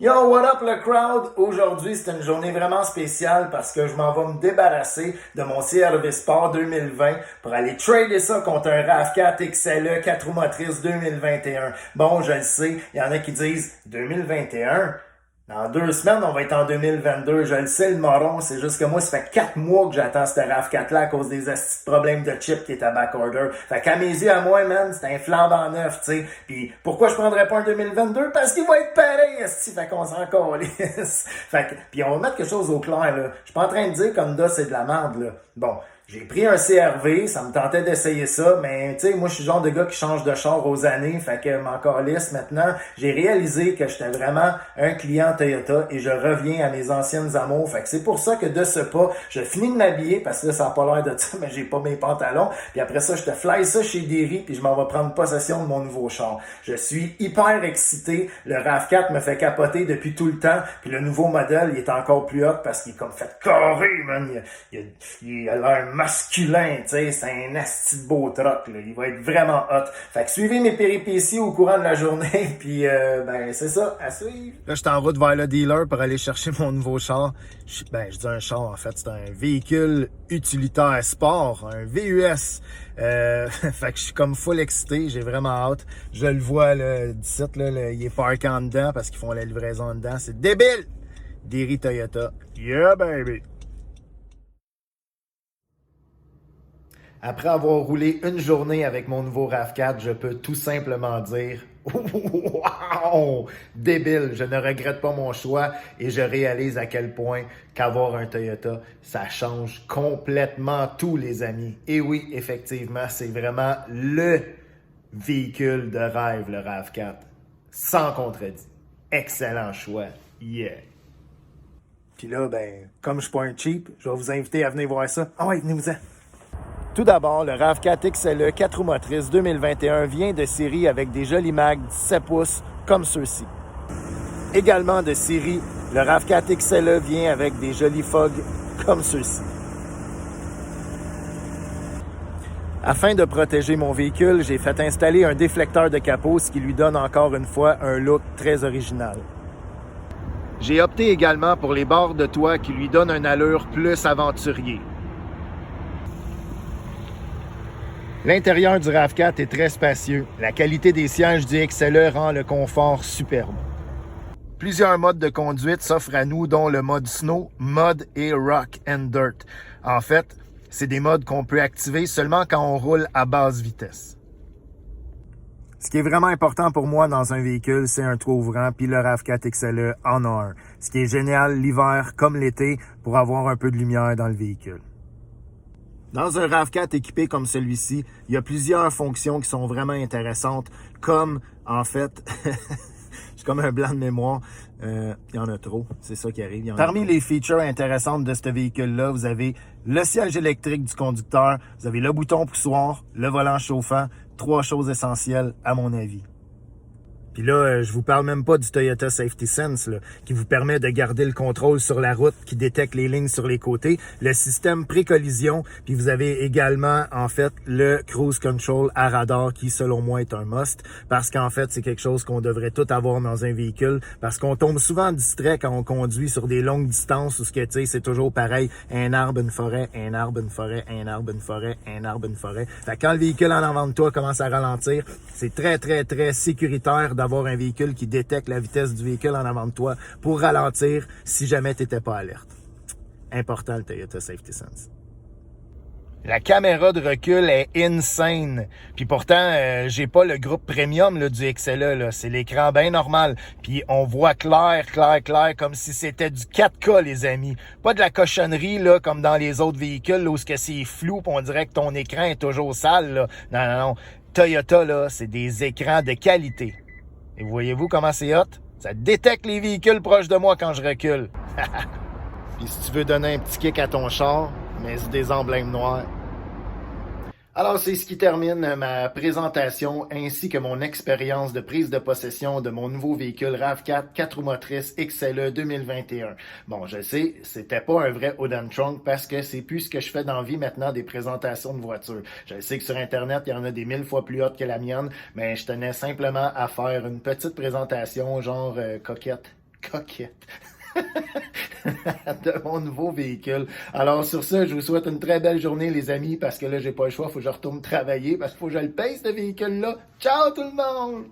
Yo, what up le crowd? Aujourd'hui, c'est une journée vraiment spéciale parce que je m'en vais me débarrasser de mon CR-V Sport 2020 pour aller trader ça contre un RAV4 XLE 4 roues motrices 2021. Bon, je le sais, il y en a qui disent 2021. Dans 2 semaines, on va être en 2022. Je le sais, le moron, c'est juste que moi, ça fait 4 mois que j'attends ce RAV4-là à cause des problèmes de chip qui est à backorder. Fait qu'à mes yeux, à moi, man, c'est un flambant neuf, tu sais. Puis pourquoi je prendrais pas un 2022? Parce qu'il va être pareil, esti. Fait qu'on s'en calisse. Fait que, puis on va mettre quelque chose au clair, là. Je suis pas en train de dire comme ça, c'est de la merde, là. Bon. J'ai pris un CR-V, ça me tentait d'essayer ça, mais tu sais, moi je suis le genre de gars qui change de char aux années, fait que m'en calisse maintenant. J'ai réalisé que j'étais vraiment un client Toyota et je reviens à mes anciennes amours. Fait que c'est pour ça que de ce pas, je finis de m'habiller parce que là ça n'a pas l'air de ça, mais j'ai pas mes pantalons. Puis après ça, je te fly ça chez Derry puis je m'en vais prendre possession de mon nouveau char. Je suis hyper excité. Le RAV4 me fait capoter depuis tout le temps. Puis le nouveau modèle, il est encore plus hot parce qu'il est comme fait carré, man. Il a l'air masculin, tu sais, c'est un asti de beau truck, là. Il va être vraiment hot. Fait que suivez mes péripéties au courant de la journée, puis ben c'est ça, à suivre. Là, je suis en route vers le dealer pour aller chercher mon nouveau char. Je dis un char, en fait, c'est un véhicule utilitaire sport, un VUS. Fait que je suis comme full excité, j'ai vraiment hâte. Je le vois, là, d'ici, là, il est parké en dedans parce qu'ils font la livraison dedans. C'est débile! Derry Toyota. Yeah, baby! Après avoir roulé une journée avec mon nouveau RAV4, je peux tout simplement dire wow! Débile! Je ne regrette pas mon choix et je réalise à quel point qu'avoir un Toyota, ça change complètement tout, les amis. Et oui, effectivement, c'est vraiment le véhicule de rêve, le RAV4. Sans contredit. Excellent choix. Yeah! Puis là, ben, comme je suis pas un cheap, je vais vous inviter à venir voir ça. Ah ouais, venez-vous-en! Tout d'abord, le RAV4 XLE 4 roues motrices 2021 vient de série avec des jolis mags 17 pouces comme ceux-ci. Également de série, le RAV4 XLE vient avec des jolis FOG comme ceux-ci. Afin de protéger mon véhicule, j'ai fait installer un déflecteur de capot, ce qui lui donne encore une fois un look très original. J'ai opté également pour les barres de toit qui lui donnent une allure plus aventurier. L'intérieur du RAV4 est très spacieux. La qualité des sièges du XLE rend le confort superbe. Plusieurs modes de conduite s'offrent à nous, dont le mode Snow, Mud et Rock and Dirt. En fait, c'est des modes qu'on peut activer seulement quand on roule à basse vitesse. Ce qui est vraiment important pour moi dans un véhicule, c'est un toit ouvrant, puis le RAV4 XLE en a un. Ce qui est génial l'hiver comme l'été pour avoir un peu de lumière dans le véhicule. Dans un RAV4 équipé comme celui-ci, il y a plusieurs fonctions qui sont vraiment intéressantes, comme, en fait, c'est comme un blanc de mémoire, il y en a trop, c'est ça qui arrive. Parmi les features intéressantes de ce véhicule-là, vous avez le siège électrique du conducteur, vous avez le bouton poussoir, le volant chauffant, 3 choses essentielles à mon avis. Puis là, je vous parle même pas du Toyota Safety Sense, là, qui vous permet de garder le contrôle sur la route, qui détecte les lignes sur les côtés, le système pré-collision, puis vous avez également, en fait, le Cruise Control à radar, qui, selon moi, est un must, parce qu'en fait, c'est quelque chose qu'on devrait tout avoir dans un véhicule, parce qu'on tombe souvent distrait quand on conduit sur des longues distances, où ce que, tu sais, c'est toujours pareil, un arbre, une forêt, un arbre, une forêt, un arbre, une forêt, un arbre, une forêt. Fait que quand le véhicule en avant de toi commence à ralentir, c'est très, très, très sécuritaire d'avoir un véhicule qui détecte la vitesse du véhicule en avant de toi pour ralentir si jamais tu n'étais pas alerte. Important, le Toyota Safety Sense. La caméra de recul est insane. Puis pourtant, j'ai pas le groupe premium là, du XLE. Là. C'est l'écran bien normal. Puis on voit clair, comme si c'était du 4K, les amis. Pas de la cochonnerie là, comme dans les autres véhicules là, où c'est flou puis on dirait que ton écran est toujours sale. Là. Non. Toyota, là, c'est des écrans de qualité. Et voyez-vous comment c'est hot? Ça détecte les véhicules proches de moi quand je recule. Puis si tu veux donner un petit kick à ton char, mets des emblèmes noirs. Alors, c'est ce qui termine ma présentation ainsi que mon expérience de prise de possession de mon nouveau véhicule RAV4 4 roues motrices XLE 2021. Bon, je sais, c'était pas un vrai Hood and Trunk parce que c'est plus ce que je fais dans la vie maintenant, des présentations de voitures. Je sais que sur Internet, il y en a des 1000 fois plus hautes que la mienne, mais je tenais simplement à faire une petite présentation genre coquette. coquette de mon nouveau véhicule. Alors sur ça, je vous souhaite une très belle journée les amis, parce que là j'ai pas le choix, il faut que je retourne travailler, parce qu'il faut que je le paye ce véhicule-là. Ciao tout le monde!